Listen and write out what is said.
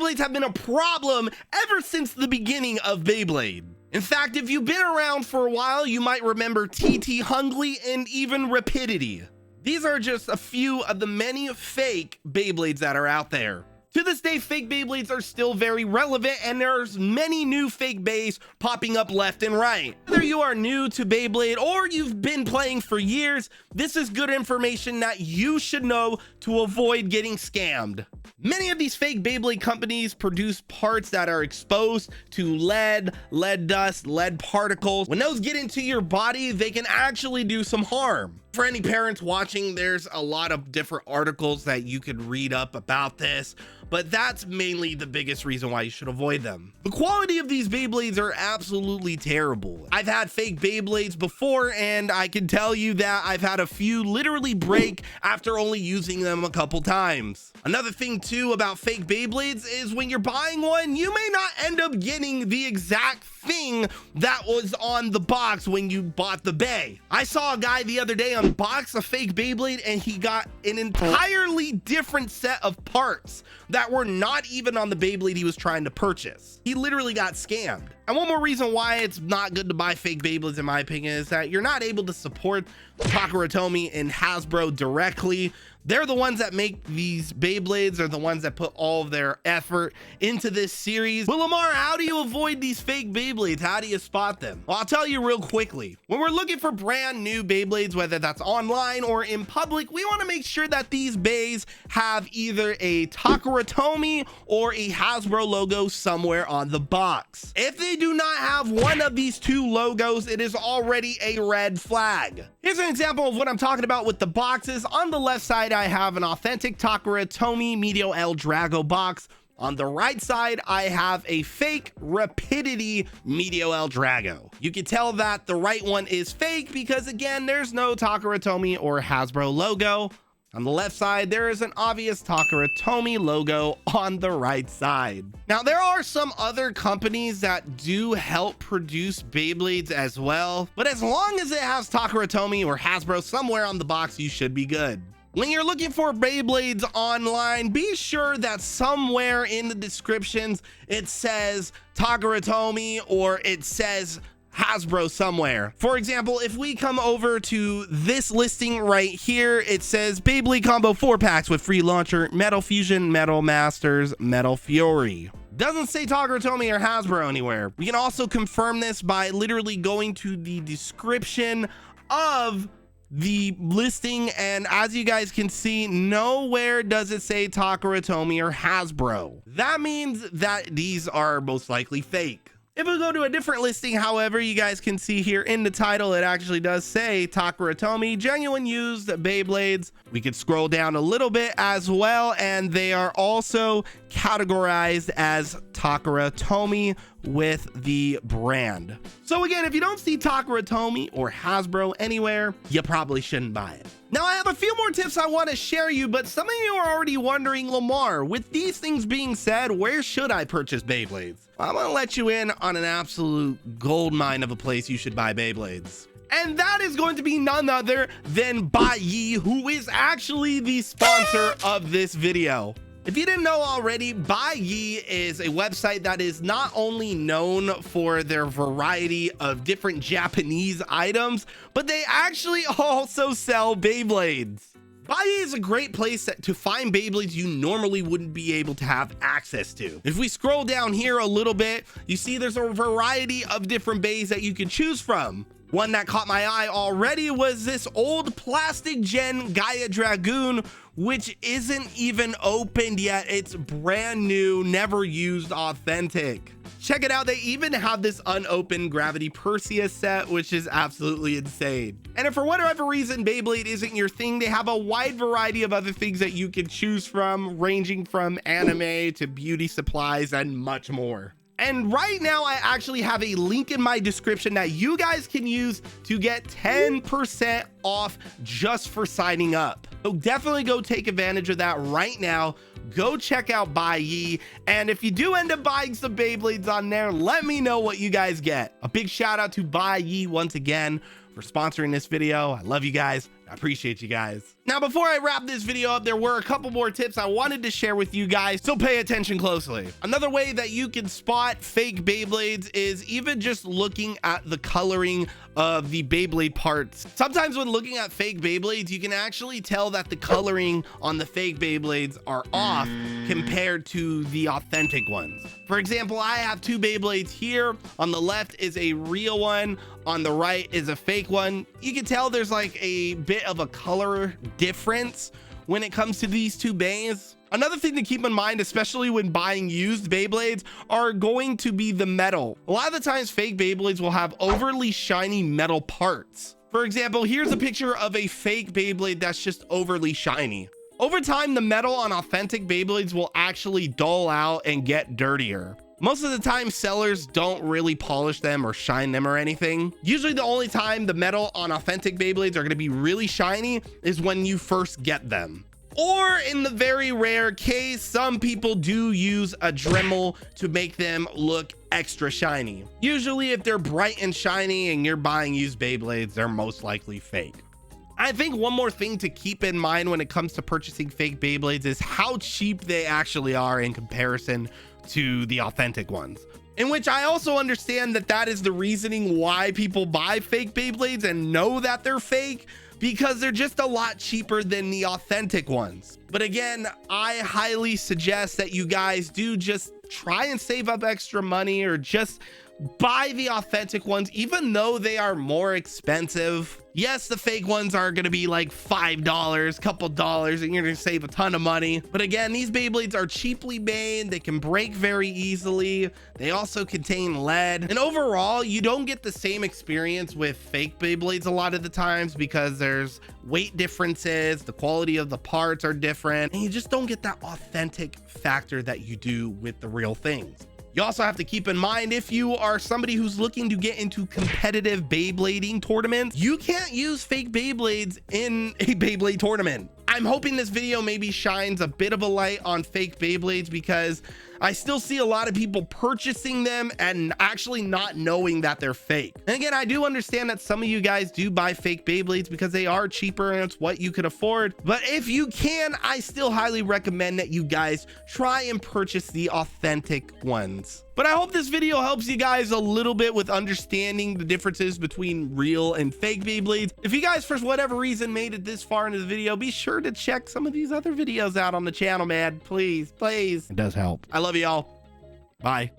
Beyblades have been a problem ever since the beginning of Beyblade. In fact, if you've been around for a while, you might remember TT Hungly and even Rapidity. These are just a few of the many fake Beyblades that are out there. To this day, fake Beyblades are still very relevant, and there's many new fake Beys popping up left and right. Whether you are new to Beyblade or you've been playing for years, this is good information that you should know to avoid getting scammed. Many of these fake Beyblade companies produce parts that are exposed to lead dust, lead particles. When those get into your body, they can actually do some harm. For any parents watching, there's a lot of different articles that you could read up about this, but that's mainly the biggest reason why you should avoid them. The quality of these Beyblades are absolutely terrible. I've had fake Beyblades before, and I can tell you that I've had a few literally break after only using them a couple times. Another thing too about fake Beyblades is when you're buying one, you may not end up getting the exact thing that was on the box when you bought the Bey. I saw a guy the other day unbox a fake Beyblade and he got an entirely different set of parts that were not even on the Beyblade he was trying to purchase. He literally got scammed. And one more reason why it's not good to buy fake Beyblades, in my opinion, is that you're not able to support Takara Tomy and Hasbro directly. They're the ones that make these Beyblades. They're the ones that put all of their effort into this series. Well, Lamar, how do you avoid these fake Beyblades? How do you spot them? Well, I'll tell you real quickly. When we're looking for brand new Beyblades, whether that's online or in public, we want to make sure that these Beys have either a Takara Tomy or a Hasbro logo somewhere on the box. If they do not have one of these two logos, it is already a red flag. Here's an example of what I'm talking about with the boxes. On the left side, I have an authentic Takara Tomy Medio El Drago box. On the right side, I have a fake Rapidity Medio El Drago. You can tell that the right one is fake because, again, there's no Takara Tomy or Hasbro logo. On the left side, there is an obvious Takara Tomy logo on the right side. Now, there are some other companies that do help produce Beyblades as well, but as long as it has Takara Tomy or Hasbro somewhere on the box, you should be good. When you're looking for Beyblades online, be sure that somewhere in the descriptions, it says Takara Tomy or it says Hasbro somewhere. For example, if we come over to this listing right here, it says Beyblade combo 4 packs with free launcher, Metal Fusion, Metal Masters, Metal Fury. Doesn't say Takara Tomy or Hasbro anywhere. We can also confirm this by literally going to the description of the listing, and as you guys can see, nowhere does it say Takara Tomy or Hasbro. That means that these are most likely fake. If we go to a different listing, however, you guys can see here in the title, it actually does say Takara Tomy, genuine used Beyblades. We could scroll down a little bit as well, and they are also categorized as Takara Tomy with the brand. So again, if you don't see Takara Tomy or Hasbro anywhere, you probably shouldn't buy it. Now, I have a few more tips I want to share you, but some of you are already wondering, Lamar, with these things being said, where should I purchase Beyblades? I'm gonna let you in on an absolute goldmine of a place you should buy Beyblades. And that is going to be none other than Beyblade, who is actually the sponsor of this video. If you didn't know already, Beyblade is a website that is not only known for their variety of different Japanese items, but they actually also sell Beyblades. Beyblade is a great place to find Beyblades you normally wouldn't be able to have access to. If we scroll down here a little bit, you see there's a variety of different bays that you can choose from. One that caught my eye already was this old plastic gen Gaia Dragoon, which isn't even opened yet. It's brand new, never used, authentic. Check it out. They even have this unopened Gravity Perseus set, which is absolutely insane. And if for whatever reason Beyblade isn't your thing, they have a wide variety of other things that you can choose from, ranging from anime to beauty supplies and much more. And right now, I actually have a link in my description that you guys can use to get 10% off just for signing up. So definitely go take advantage of that right now. Go check out Beyblade. And if you do end up buying some Beyblades on there, let me know what you guys get. A big shout out to Beyblade once again for sponsoring this video. I love you guys. I appreciate you guys. Now, before I wrap this video up, there were a couple more tips I wanted to share with you guys, so pay attention closely. Another way that you can spot fake Beyblades is even just looking at the coloring of the Beyblade parts. Sometimes when looking at fake Beyblades, you can actually tell that the coloring on the fake Beyblades are off compared to the authentic ones. For example, I have two Beyblades here. On the left is a real one, on the right is a fake one. You can tell there's like a bit of a color difference when it comes to these two bays. Another thing to keep in mind, especially when buying used Beyblades, are going to be the metal. A lot of the times fake Beyblades will have overly shiny metal parts. For example, here's a picture of a fake Beyblade that's just overly shiny. Over time, the metal on authentic Beyblades will actually dull out and get dirtier. Most of the time, sellers don't really polish them or shine them or anything. Usually the only time the metal on authentic Beyblades are going to be really shiny is when you first get them. Or in the very rare case, some people do use a Dremel to make them look extra shiny. Usually if they're bright and shiny and you're buying used Beyblades, they're most likely fake. I think one more thing to keep in mind when it comes to purchasing fake Beyblades is how cheap they actually are in comparison to the authentic ones. In which I also understand that that is the reasoning why people buy fake Beyblades and know that they're fake, because they're just a lot cheaper than the authentic ones. But again, I highly suggest that you guys do just try and save up extra money or just buy the authentic ones, even though they are more expensive. Yes, the fake ones are going to be like $5, couple dollars, and you're going to save a ton of money. But again, these Beyblades are cheaply made. They can break very easily. They also contain lead. And overall, you don't get the same experience with fake Beyblades a lot of the times because there's weight differences, the quality of the parts are different, and you just don't get that authentic factor that you do with the real things. You also have to keep in mind, if you are somebody who's looking to get into competitive Beyblading tournaments, you can't use fake Beyblades in a Beyblade tournament. I'm hoping this video maybe shines a bit of a light on fake Beyblades, because I still see a lot of people purchasing them and actually not knowing that they're fake. And again, I do understand that some of you guys do buy fake Beyblades because they are cheaper and it's what you could afford. But if you can, I still highly recommend that you guys try and purchase the authentic ones. But I hope this video helps you guys a little bit with understanding the differences between real and fake Beyblades. If you guys, for whatever reason, made it this far into the video, be sure to check some of these other videos out on the channel, man. Please, please. It does help. I love y'all. Bye.